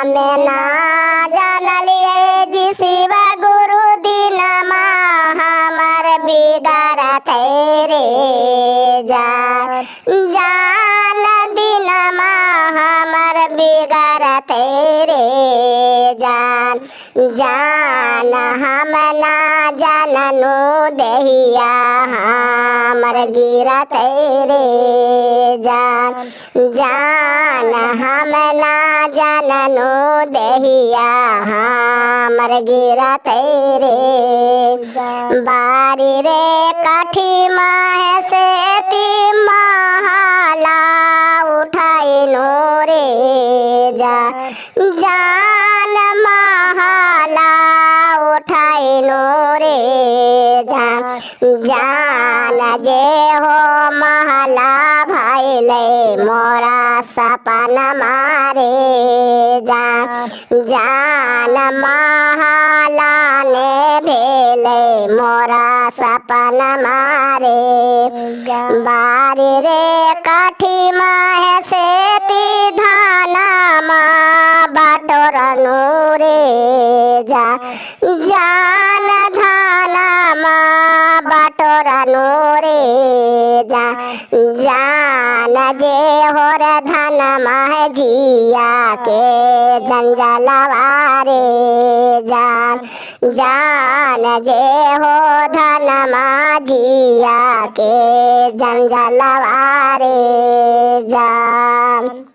हमें ना जानलिए जी शिव गुरु दिनमा हमर बिगाड़त रे जान जान दिनमा हमर बिगाड़त रे जान जान हम ना जाननु देहिया हमर गिरत रे जान जान हम ना जाननु देहिया हमर गिरत रे बारी रे काठी माहे से ती महला उठाइनो रे जान महला उठाइनो रे जान जे हो महला भैले मोरा सपना मारे जान महला ने भेले मोरा सपना मारे बारी रे काठी माहे से ती धाना मा बाटोरनु रे जान धाना मा बाटोरनु रे जान जे होर धन मह जिया के जंजलवा रे जान जे हो धन मा जिया के जंजलवा रे जान।